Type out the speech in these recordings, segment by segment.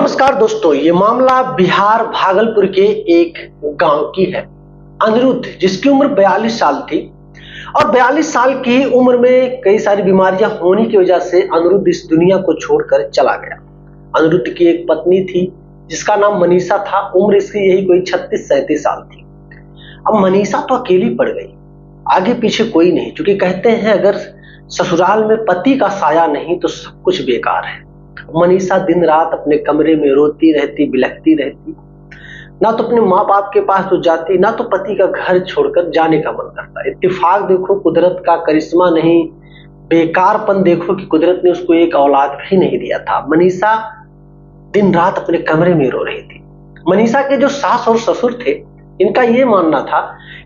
नमस्कार दोस्तों, ये मामला बिहार भागलपुर के एक गांव की है। अनिरुद्ध, जिसकी उम्र 42 साल थी और 42 साल की उम्र में कई सारी बीमारियां होने की वजह से अनिरुद्ध इस दुनिया को छोड़कर चला गया। अनिरुद्ध की एक पत्नी थी जिसका नाम मनीषा था। उम्र इसकी यही कोई 36-37 साल थी। अब मनीषा तो अकेली पड़ गई, आगे पीछे कोई नहीं, क्योंकि कहते हैं अगर ससुराल में पति का साया नहीं तो सब कुछ बेकार है। मनीषा दिन रात अपने कमरे में रोती रहती, बिलखती रहती। ना तो अपने माँ बाप के पास तो जाती, ना तो पति का घर छोड़कर जाने का मन करता। इत्तेफाक देखो, कुदरत का करिश्मा नहीं, बेकारपन देखो कि कुदरत ने उसको एक औलाद भी नहीं दिया था। मनीषा दिन रात अपने कमरे में रो रही थी। मनीषा के जो सास और ससुर थे, इनका ये मानना था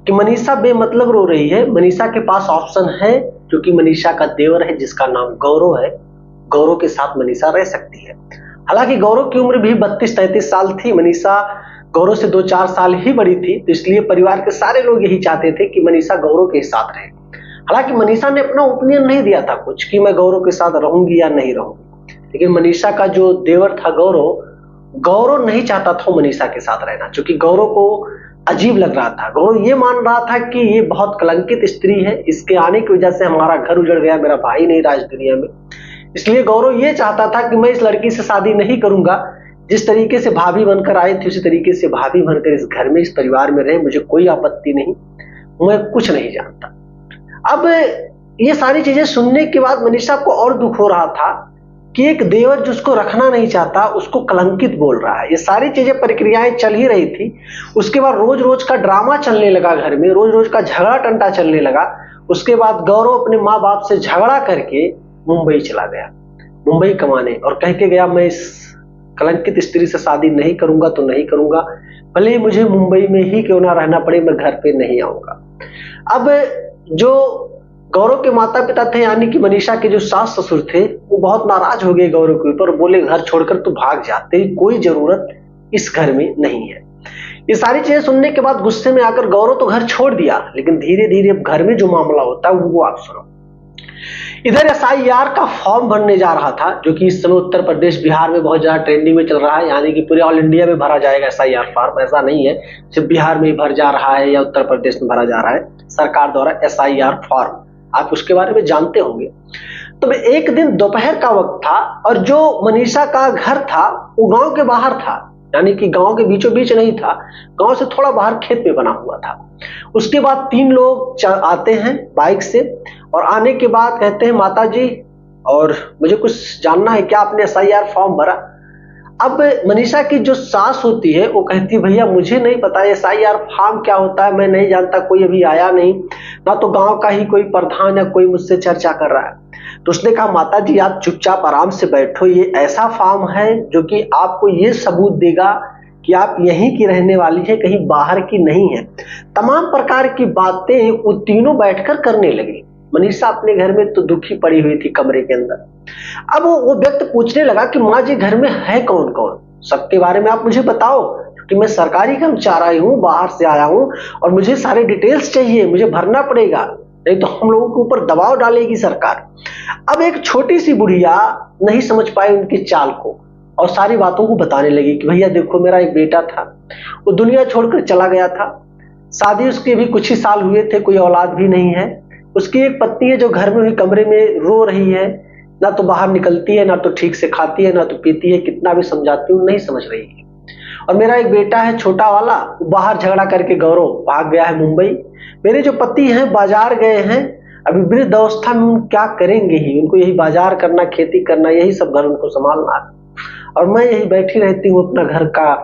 कि मनीषा बेमतलब रो रही है। मनीषा के पास ऑप्शन है, क्योंकि मनीषा का देवर है जिसका नाम गौरव है। गौरव के साथ मनीषा रह सकती है। हालांकि गौरव की उम्र भी 32-33 साल थी। मनीषा गौरव से 2-4 साल ही बड़ी थी, तो इसलिए परिवार के सारे लोग यही चाहते थे कि मनीषा गौरव के साथ रहे। हालांकि मनीषा ने अपना ओपिनियन नहीं दिया था कुछ कि मैं गौरव के साथ रहूंगी या नहीं रहूंगी, लेकिन मनीषा का जो देवर था गौरव नहीं चाहता था मनीषा के साथ रहना, क्योंकि गौरव को अजीब लग रहा था। गौरव ये मान रहा था कि ये बहुत कलंकित स्त्री है, इसके आने की वजह से हमारा घर उजड़ गया, मेरा भाई नहीं रहा इस दुनिया में। इसलिए गौरव ये चाहता था कि मैं इस लड़की से शादी नहीं करूंगा। जिस तरीके से भाभी बनकर आई थी उसी तरीके से भाभी बनकर इस घर में, इस परिवार में रहे, मुझे कोई आपत्ति नहीं, मैं कुछ नहीं जानता। अब ये सारी चीजें सुनने के बाद मनीषा को और दुख हो रहा था कि एक देवर जिसको रखना नहीं चाहता उसको कलंकित बोल रहा है। ये सारी चीजें, प्रक्रियाएं चल ही रही थी। उसके बाद रोज रोज का ड्रामा चलने लगा घर में, रोज रोज का झगड़ा टंटा चलने लगा। उसके बाद गौरव अपने माँ बाप से झगड़ा करके मुंबई चला गया, मुंबई कमाने, और कह के गया मैं इस कलंकित स्त्री से शादी नहीं करूंगा तो नहीं करूंगा, भले ही मुझे मुंबई में ही क्यों ना रहना पड़े, मैं घर पे नहीं आऊंगा। अब जो गौरव के माता पिता थे, यानी कि मनीषा के जो सास ससुर थे, वो बहुत नाराज हो गए गौरव के ऊपर। बोले घर छोड़कर तू भाग जा, तेरी कोई जरूरत इस घर में नहीं है। ये सारी चीजें सुनने के बाद गुस्से में आकर गौरव तो घर छोड़ दिया, लेकिन धीरे धीरे अब घर में जो मामला होता है वो आप सुनो। इधर एसआईआर का फॉर्म भरने जा रहा था, जो कि इस समय उत्तर प्रदेश बिहार में बहुत ज्यादा ट्रेंडिंग में चल रहा है। यानी कि पूरे ऑल इंडिया में भरा जाएगा एसआईआर फॉर्म, ऐसा नहीं है सिर्फ बिहार में ही भर जा रहा है या उत्तर प्रदेश में भरा जा रहा है। सरकार द्वारा एसआईआर फॉर्म, आप उसके बारे में जानते होंगे। तो एक दिन दोपहर का वक्त था और जो मनीषा का घर था वो गांव के बाहर था, यानी कि गांव के बीचों बीच नहीं था, गांव से थोड़ा बाहर खेत में बना हुआ था। उसके बाद 3 लोग आते हैं बाइक से, और आने के बाद कहते हैं माता जी, और मुझे कुछ जानना है, क्या आपने एसआईआर फॉर्म भरा? अब मनीषा की जो सास होती है वो कहती है भैया मुझे नहीं पता एसआईआर फॉर्म क्या होता है, मैं नहीं जानता, कोई अभी आया नहीं, ना तो गांव का ही कोई प्रधान या कोई मुझसे चर्चा कर रहा है। तो उसने कहा माता जी आप चुपचाप आराम से बैठो, ये ऐसा फॉर्म है जो कि आपको ये सबूत देगा कि आप यहीं की रहने वाली है, कहीं बाहर की नहीं है। तमाम प्रकार की बातें वो तीनों बैठकर करने लगी। मनीषा अपने घर में तो दुखी पड़ी हुई थी कमरे के अंदर। अब वो व्यक्ति पूछने लगा कि माँ जी घर में है कौन कौन, सबके बारे में आप मुझे बताओ, क्योंकि मैं सरकारी कर्मचारी हूँ, बाहर से आया हूँ और मुझे सारे डिटेल्स चाहिए, मुझे भरना पड़ेगा, नहीं तो हम लोगों के ऊपर दबाव डालेगी सरकार। अब एक छोटी सी बुढ़िया नहीं समझ पाई उनकी चाल को और सारी बातों को बताने लगी कि भैया देखो मेरा एक बेटा था, वो दुनिया छोड़कर चला गया था, शादी उसके भी कुछ ही साल हुए थे, कोई औलाद भी नहीं है। उसकी एक पत्नी है जो घर में हुई कमरे में रो रही है, ना तो बाहर निकलती है, ना तो ठीक से खाती है, ना तो पीती है, कितना भी समझाती हूँ नहीं समझ रही है। और मेरा एक बेटा है छोटा वाला, बाहर झगड़ा करके गौरव भाग गया है मुंबई। मेरे जो पति हैं बाजार गए हैं, अभी वृद्ध अवस्था में उन क्या करेंगे ही, उनको यही बाजार करना, खेती करना, यही सब घर उनको संभालना है, और मैं यही बैठी रहती हूँ, अपना घर का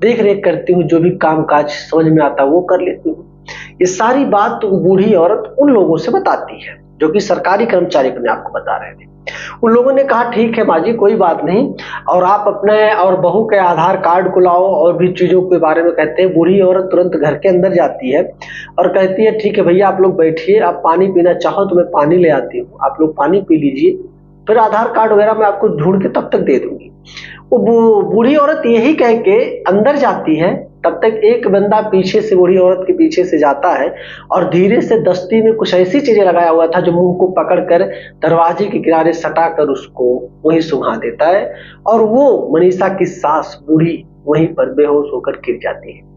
देख रेख करती हूँ, जो भी काम काज समझ में आता है वो कर लेती हूँ। ये सारी बात तो बूढ़ी औरत उन लोगों से बताती है जो कि सरकारी कर्मचारी अपने आपको बता रहे थे। उन लोगों ने कहा ठीक है माँ जी कोई बात नहीं, और आप अपने और बहू के आधार कार्ड को लाओ और भी चीजों के बारे में कहते हैं। बूढ़ी औरत तुरंत घर के अंदर जाती है और कहती है ठीक है भैया आप लोग बैठिए, आप पानी पीना चाहो तो मैं पानी ले आती हूँ, आप लोग पानी पी लीजिए, फिर आधार कार्ड वगैरह मैं आपको ढूंढ के तब तक दे दूंगी। वो बूढ़ी औरत यही कह के अंदर जाती है तब तक एक बंदा पीछे से, बूढ़ी औरत के पीछे से जाता है और धीरे से दस्ती में कुछ ऐसी चीजें लगाया हुआ था जो मुंह को पकड़कर दरवाजे के किनारे सटाकर उसको वहीं सुंघा देता है और वो मनीषा की सास बूढ़ी वहीं पर बेहोश होकर गिर जाती है।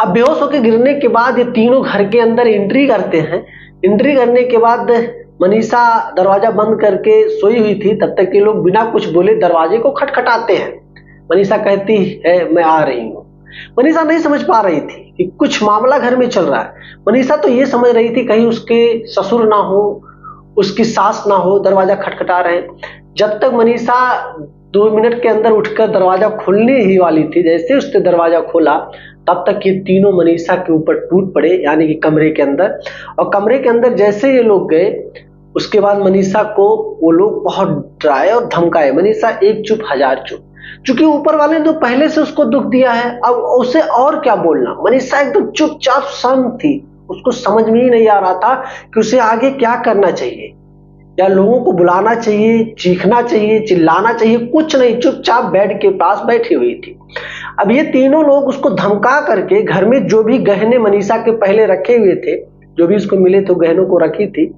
अब बेहोश होकर गिरने के बाद ये तीनों घर के अंदर एंट्री करते हैं। एंट्री करने के बाद मनीषा दरवाजा बंद करके सोई हुई थी, तब तक ये लोग बिना कुछ बोले दरवाजे को खटखटाते हैं। मनीषा कहती है मैं आ रही हूँ। मनीषा नहीं समझ पा रही थी कि कुछ मामला घर में चल रहा है। मनीषा तो ये समझ रही थी कहीं उसके ससुर ना हो, उसकी सास ना हो, दरवाजा खटखटा रहे हैं। जब तक मनीषा 2 मिनट के अंदर उठकर दरवाजा खोलने ही वाली थी, जैसे उसने दरवाजा खोला तब तक ये तीनों मनीषा के ऊपर टूट पड़े, यानी कि कमरे के अंदर। और कमरे के अंदर जैसे ये लोग गए उसके बाद मनीषा को वो लोग बहुत डराए और धमकाए। मनीषा एक चुप हजार चुप, क्योंकि ऊपर वाले ने तो पहले से उसको दुख दिया है, अब उसे और क्या बोलना। मनीषा एकदम चुपचाप शांत थी, उसको समझ में ही नहीं आ रहा था कि उसे आगे क्या करना चाहिए, या लोगों को बुलाना चाहिए, चीखना चाहिए, चिल्लाना चाहिए, कुछ नहीं, चुपचाप बेड के पास बैठी हुई थी। अब ये तीनों लोग उसको धमका करके घर में जो भी गहने मनीषा के पहले रखे हुए थे, जो भी उसको मिले तो गहनों को रखी थी,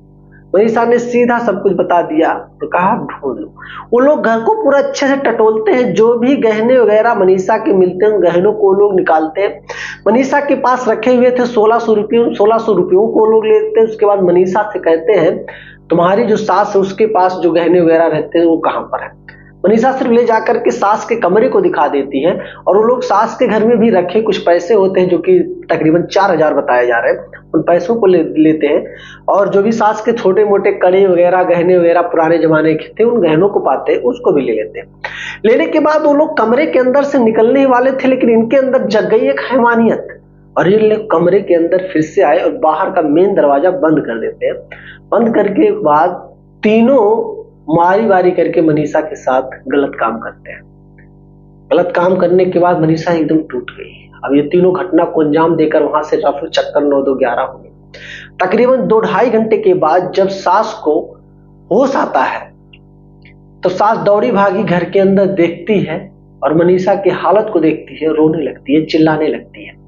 मनीषा ने सीधा सब कुछ बता दिया तो कहा ढूंढ लो। वो लोग घर को पूरा अच्छे से टटोलते हैं, जो भी गहने वगैरह मनीषा के मिलते हैं उन गहनों को लोग निकालते हैं। मनीषा के पास रखे हुए थे 1600 रुपये, 1600 रुपयों को लोग लेते हैं। उसके बाद मनीषा से कहते हैं तुम्हारी जो सास है उसके पास जो गहने वगैरह रहते हैं वो कहाँ पर है। मनीषा सिर्फ ले जाकर के सास के कमरे को दिखा देती है और वो लोग सास के घर में भी रखे कुछ पैसे होते हैं जो कि तकरीबन 4000 बताए जा रहे हैं, उन पैसों को लेते हैं और जो भी सास के छोटे मोटे कड़े वगैरह गहने वगैरह पुराने जमाने के थे उन गहनों को पाते हैं उसको भी ले लेते हैं। लेने के बाद वो लोग कमरे के अंदर से निकलने वाले थे, लेकिन इनके अंदर जग गई एक हैवानियत और ये लोग कमरे के अंदर फिर से आए और बाहर का मेन दरवाजा बंद कर देते हैं। बंद करके बाद तीनों मारी वारी करके मनीषा के साथ गलत काम करते हैं। गलत काम करने के बाद मनीषा एकदम टूट गई। अब ये तीनों घटना को अंजाम देकर वहां से रफू चक्कर 9-2-11 हो गए। तकरीबन 2-2.5 घंटे के बाद जब सास को होश आता है तो सास दौड़ी भागी घर के अंदर देखती है और मनीषा की हालत को देखती है, रोने लगती है, चिल्लाने लगती है।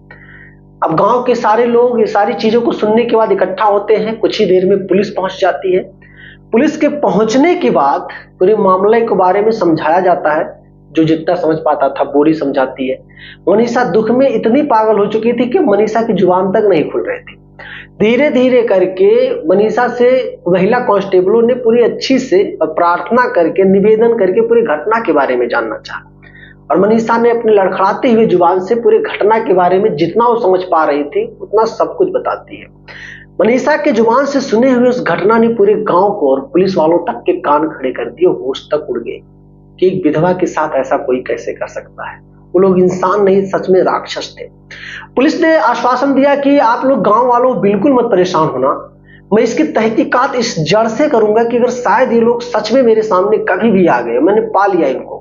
अब गांव के सारे लोग ये सारी चीजों को सुनने के बाद इकट्ठा होते हैं। कुछ ही देर में पुलिस पहुंच जाती है। पुलिस के पहुंचने के बाद पूरे मामले के बारे में समझाया जाता है, जो जितना समझ पाता था बूढ़ी समझाती है। मनीषा दुख में इतनी पागल हो चुकी थी कि मनीषा की जुबान तक नहीं खुल रही थी। धीरे धीरे करके मनीषा से महिला कांस्टेबलों ने पूरी अच्छी से प्रार्थना करके निवेदन करके पूरी घटना के बारे में जानना चाहा और मनीषा ने अपने लड़खड़ाते हुए जुबान से पूरी घटना के बारे में जितना वो समझ पा रही थी उतना सब कुछ बताती है। मनीषा के जुबान से सुने हुए उस घटना ने पूरे गांव को और पुलिस वालों तक के कान खड़े कर दिए, होश तक उड़ गए कि एक विधवा के साथ ऐसा कोई कैसे कर सकता है। वो लोग इंसान नहीं, सच में राक्षस थे। पुलिस ने आश्वासन दिया कि आप लोग गांव वालों बिल्कुल मत परेशान होना, मैं इसकी तहकीकात इस जड़ से करूंगा कि अगर शायद ये लोग सच में मेरे सामने कभी भी आ गए, मैंने पा लिया इनको,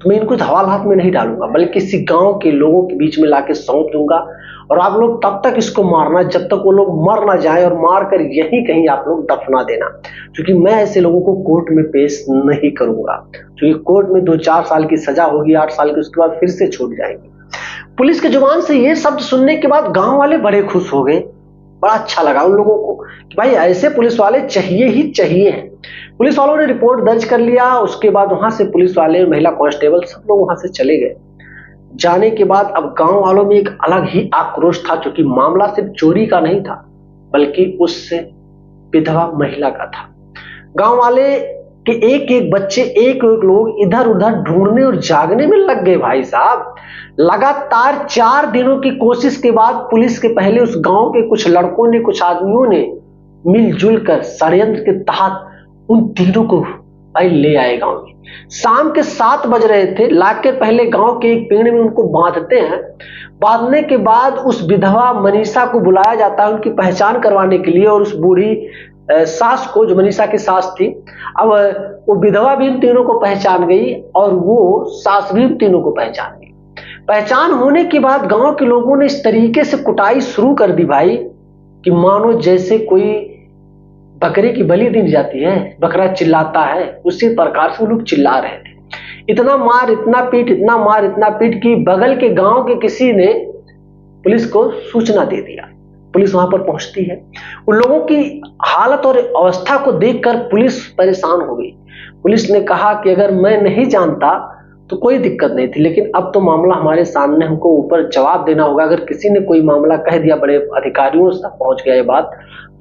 तो मैं इनको हवालात में नहीं डालूंगा बल्कि इसी गांव के लोगों के बीच में लाके सौंप दूंगा और आप लोग तब तक इसको मारना जब तक वो लोग मर ना जाए और मार कर यहीं कहीं आप लोग दफना देना, क्योंकि मैं ऐसे लोगों को कोर्ट में पेश नहीं करूंगा, क्योंकि कोर्ट में 2-4 साल की सजा होगी, 8 साल की, उसके बाद फिर से छूट जाएंगे। पुलिस के जुबान से ये शब्द सुनने के बाद गांव वाले बड़े खुश हो गए। बड़ा अच्छा लगा उन लोगों को कि भाई ऐसे पुलिस वाले चाहिए ही चाहिए हैं। पुलिस वालों ने रिपोर्ट दर्ज कर लिया। उसके बाद वहां से पुलिस वाले, महिला कांस्टेबल सब लोग वहां से चले गए। जाने के बाद अब गांव वालों में एक अलग ही आक्रोश था, क्योंकि मामला सिर्फ चोरी का नहीं था बल्कि उस विधवा महिला का था। गांव वाले के एक एक बच्चे, एक एक लोग इधर उधर ढूंढने और जागने में लग गए। भाई साहब, लगातार 4 दिनों की कोशिश के बाद पुलिस के पहले उस गांव के कुछ लड़कों ने, कुछ आदमियों ने मिलजुल कर षड्यंत्र के तहत उन तीनों को ले आए गांव में। शाम के 7 बज रहे थे। लाकर पहले गांव के एक पेड़ में उनको बांधते हैं। बांधने के बाद उस विधवा मनीषा को बुलाया जाता है उनकी पहचान करवाने के लिए, और उस बूढ़ी सास को, जो मनीषा की सास थी। अब वो विधवा भी इन तीनों को पहचान गई और वो सास भी इन तीनों को पहचान गई। पहचान होने के बाद गांव के लोगों ने इस तरीके से कुटाई शुरू कर दी भाई कि मानो जैसे कोई बकरे की बलि दी जाती है, बकरा चिल्लाता है, उसी प्रकार से वो लोग चिल्ला रहे थे। इतना मार इतना पीट, इतना मार इतना पीट कि बगल के गांव के किसी ने पुलिस को सूचना दे दिया। पुलिस वहां पर पहुंचती है। उन लोगों की हालत और अवस्था को देखकर पुलिस परेशान हो गई। पुलिस ने कहा कि अगर मैं नहीं जानता तो कोई दिक्कत नहीं थी, लेकिन अब तो मामला हमारे सामने, हमको ऊपर जवाब देना होगा। अगर किसी ने कोई मामला कह दिया, बड़े अधिकारियों तक पहुंच गया ये बात,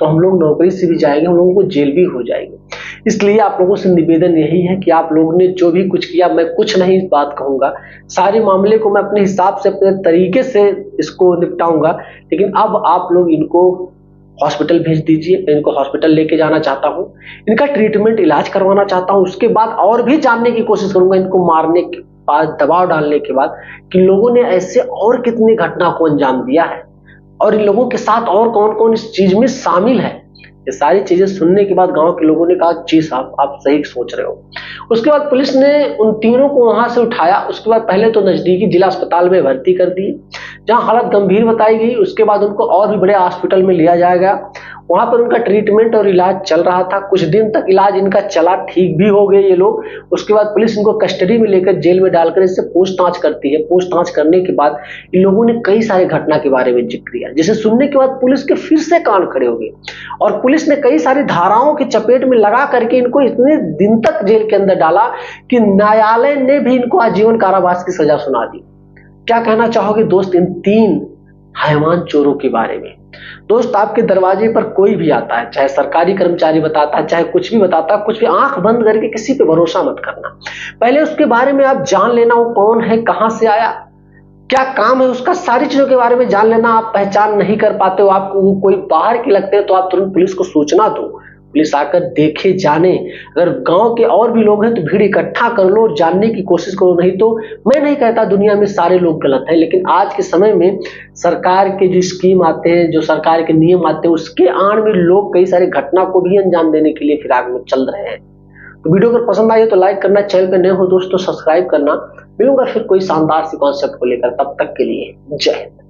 तो हम लोग नौकरी से भी जाएंगे, हम लोगों को जेल भी हो जाएगी। इसलिए आप लोगों से निवेदन यही है कि आप लोगों ने जो भी कुछ किया, मैं कुछ नहीं इस बात कहूंगा, सारे मामले को मैं अपने हिसाब से अपने तरीके से इसको निपटाऊंगा, लेकिन अब आप लोग इनको हॉस्पिटल भेज दीजिए। मैं इनको हॉस्पिटल लेके जाना चाहता हूँ, इनका ट्रीटमेंट इलाज करवाना चाहता हूँ। उसके बाद और भी जानने की कोशिश करूंगा, इनको मारने के बाद, दबाव डालने के बाद, कि लोगों ने ऐसे और कितनी घटना को अंजाम दिया है और इन लोगों के साथ और कौन कौन इस चीज में शामिल है। ये सारी चीजें सुनने के बाद गांव के लोगों ने कहा, जी साहब आप सही सोच रहे हो। उसके बाद पुलिस ने उन तीनों को वहां से उठाया। उसके बाद पहले तो नजदीकी जिला अस्पताल में भर्ती कर दिए, जहां हालत गंभीर बताई गई। उसके बाद उनको और भी बड़े हॉस्पिटल में लिया जाएगा। वहां पर उनका ट्रीटमेंट और इलाज चल रहा था। कुछ दिन तक इलाज इनका चला, ठीक भी हो गए ये लोग। उसके बाद पुलिस इनको कस्टडी में लेकर जेल में डालकर इससे पूछताछ करती है। पूछताछ करने के बाद इन लोगों ने कई सारे घटना के बारे में जिक्र किया, जिसे सुनने के बाद पुलिस के फिर से कान खड़े हो गए और पुलिस ने कई सारी धाराओं की चपेट में लगा करके इनको इतने दिन तक जेल के अंदर डाला कि न्यायालय ने भी इनको आजीवन कारावास की सजा सुना दी। क्या कहना चाहोगे दोस्त इन तीन हैवान चोरों के बारे में? दोस्त, आपके दरवाजे पर कोई भी आता है, चाहे सरकारी कर्मचारी बताता है, चाहे कुछ भी बताता है, कुछ भी, आंख बंद करके किसी पे भरोसा मत करना। पहले उसके बारे में आप जान लेना, वो कौन है, कहां से आया, क्या काम है उसका, सारी चीजों के बारे में जान लेना। आप पहचान नहीं कर पाते हो, आपको वो कोई बाहर के लगते हैं, तो आप तुरंत पुलिस को सूचना दो। पुलिस आकर देखे, जाने। अगर गांव के और भी लोग हैं तो भीड़ इकट्ठा कर लो, जानने की कोशिश करो। नहीं तो मैं नहीं कहता दुनिया में सारे लोग गलत हैं, लेकिन आज के समय में सरकार के जो स्कीम आते हैं, जो सरकार के नियम आते हैं, उसके आड़ में लोग कई सारी घटना को भी अंजाम देने के लिए फिराक में चल रहे हैं। तो वीडियो अगर पसंद आई तो लाइक करना, चैनल पे नए हो दोस्तों सब्सक्राइब करना। मिलूंगा फिर कोई शानदार सी कॉन्सेप्ट को लेकर, तब तक के लिए जय हिंद।